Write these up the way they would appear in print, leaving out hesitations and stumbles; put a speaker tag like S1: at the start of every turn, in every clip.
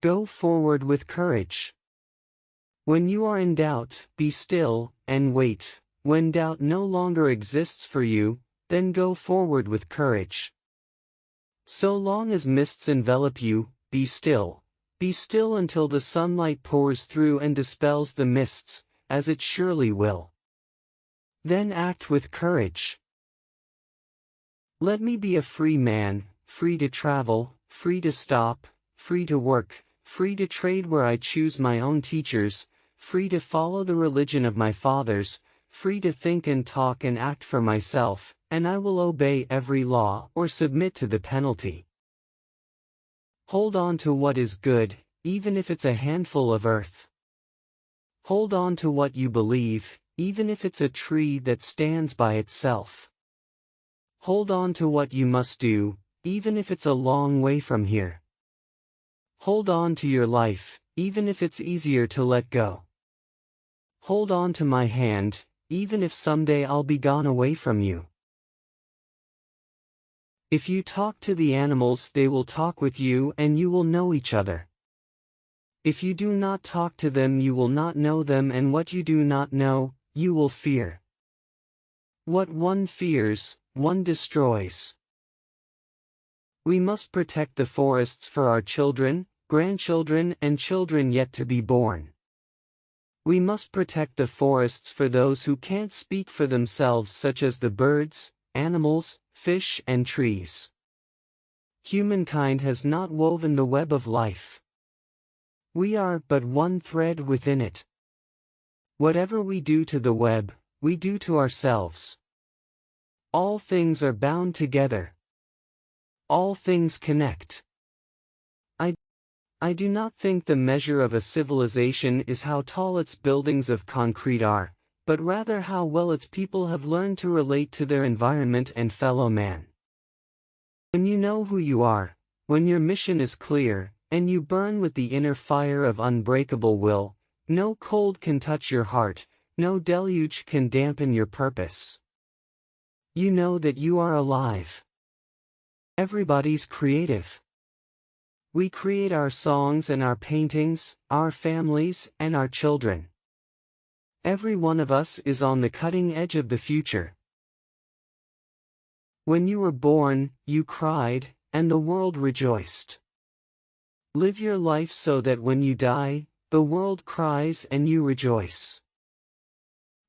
S1: Go forward with courage. When you are in doubt, be still, and wait. When doubt no longer exists for you, then go forward with courage. So long as mists envelop you, be still. Be still until the sunlight pours through and dispels the mists, as it surely will. Then act with courage. Let me be a free man, free to travel, free to stop, free to work, free to trade where I choose my own teachers, free to follow the religion of my fathers, free to think and talk and act for myself, and I will obey every law or submit to the penalty. Hold on to what is good, even if it's a handful of earth. Hold on to what you believe, even if it's a tree that stands by itself. Hold on to what you must do, even if it's a long way from here. Hold on to your life, even if it's easier to let go. Hold on to my hand, even if someday I'll be gone away from you. If you talk to the animals, they will talk with you and you will know each other. If you do not talk to them, you will not know them, and what you do not know, you will fear. What one fears, one destroys. We must protect the forests for our children, grandchildren, and children yet to be born. We must protect the forests for those who can't speak for themselves, such as the birds, animals, fish, and trees. Humankind has not woven the web of life. We are but one thread within it. Whatever we do to the web, we do to ourselves. All things are bound together. All things connect. I do not think the measure of a civilization is how tall its buildings of concrete are, but rather how well its people have learned to relate to their environment and fellow man. When you know who you are, when your mission is clear, and you burn with the inner fire of unbreakable will, no cold can touch your heart, no deluge can dampen your purpose. You know that you are alive. Everybody's creative. We create our songs and our paintings, our families and our children. Every one of us is on the cutting edge of the future. When you were born, you cried, and the world rejoiced. Live your life so that when you die, the world cries and you rejoice.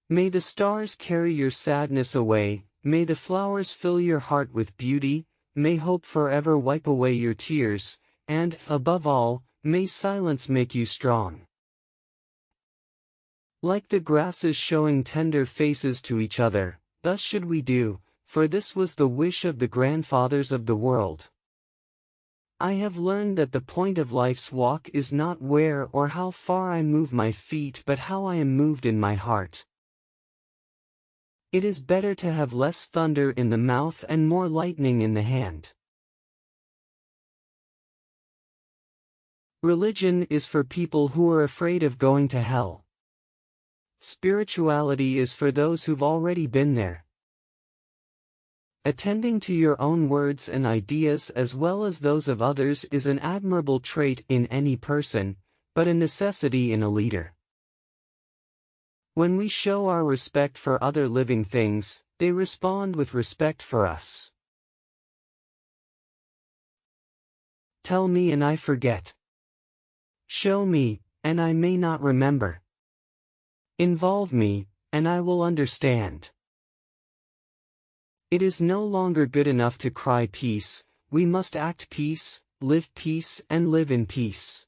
S1: May the stars carry your sadness away, may the flowers fill your heart with beauty, may hope forever wipe away your tears, and, above all, may silence make you strong. Like the grasses showing tender faces to each other, thus should we do, for this was the wish of the grandfathers of the world. I have learned that the point of life's walk is not where or how far I move my feet, but how I am moved in my heart. It is better to have less thunder in the mouth and more lightning in the hand. Religion is for people who are afraid of going to hell. Spirituality is for those who've already been there. Attending to your own words and ideas as well as those of others is an admirable trait in any person, but a necessity in a leader. When we show our respect for other living things, they respond with respect for us. Tell me and I forget. Show me, and I may not remember. Involve me, and I will understand. It is no longer good enough to cry peace, we must act peace, live peace, and live in peace.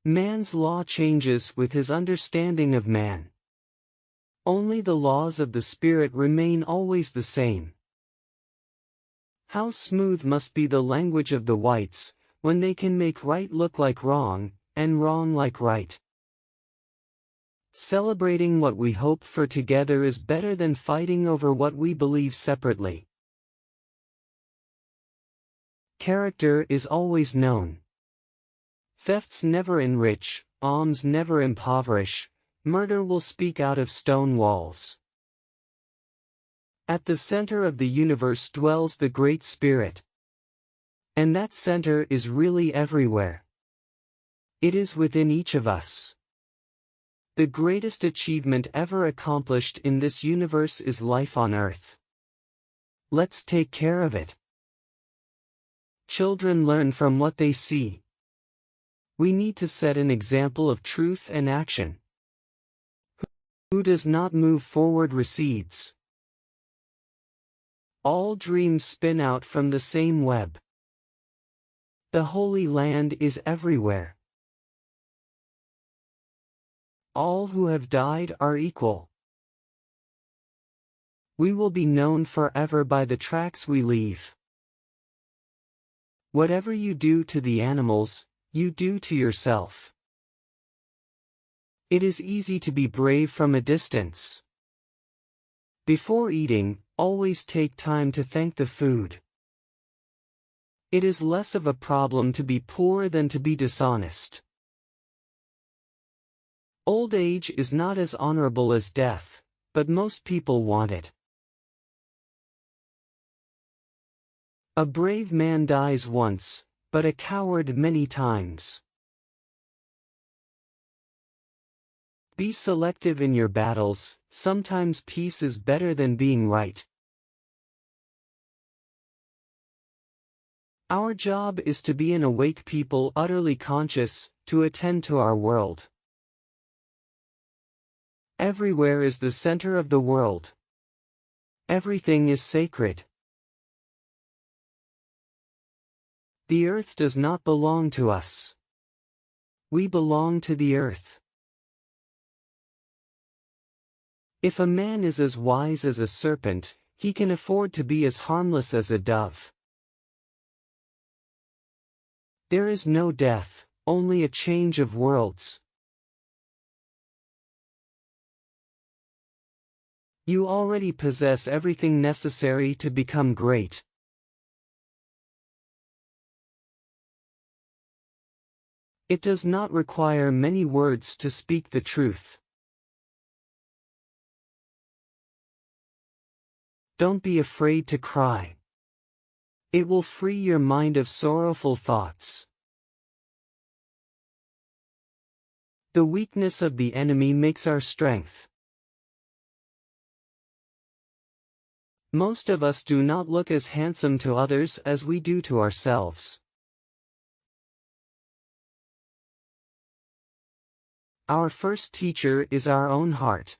S1: Man's law changes with his understanding of man. Only the laws of the Spirit remain always the same. How smooth must be the language of the whites, when they can make right look like wrong, and wrong like right. Celebrating what we hope for together is better than fighting over what we believe separately. Character is always known. Thefts never enrich, alms never impoverish, murder will speak out of stone walls. At the center of the universe dwells the Great Spirit. And that center is really everywhere. It is within each of us. The greatest achievement ever accomplished in this universe is life on Earth. Let's take care of it. Children learn from what they see. We need to set an example of truth and action. Who does not move forward recedes. All dreams spin out from the same web. The Holy Land is everywhere. All who have died are equal. We will be known forever by the tracks we leave. Whatever you do to the animals, you do to yourself. It is easy to be brave from a distance. Before eating, always take time to thank the food. It is less of a problem to be poor than to be dishonest. Old age is not as honorable as death, but most people want it. A brave man dies once, but a coward many times. Be selective in your battles, sometimes peace is better than being right. Our job is to be an awake people utterly conscious, to attend to our world. Everywhere is the center of the world. Everything is sacred. The earth does not belong to us. We belong to the earth. If a man is as wise as a serpent, he can afford to be as harmless as a dove. There is no death, only a change of worlds. You already possess everything necessary to become great. It does not require many words to speak the truth. Don't be afraid to cry. It will free your mind of sorrowful thoughts. The weakness of the enemy makes our strength. Most of us do not look as handsome to others as we do to ourselves. Our first teacher is our own heart.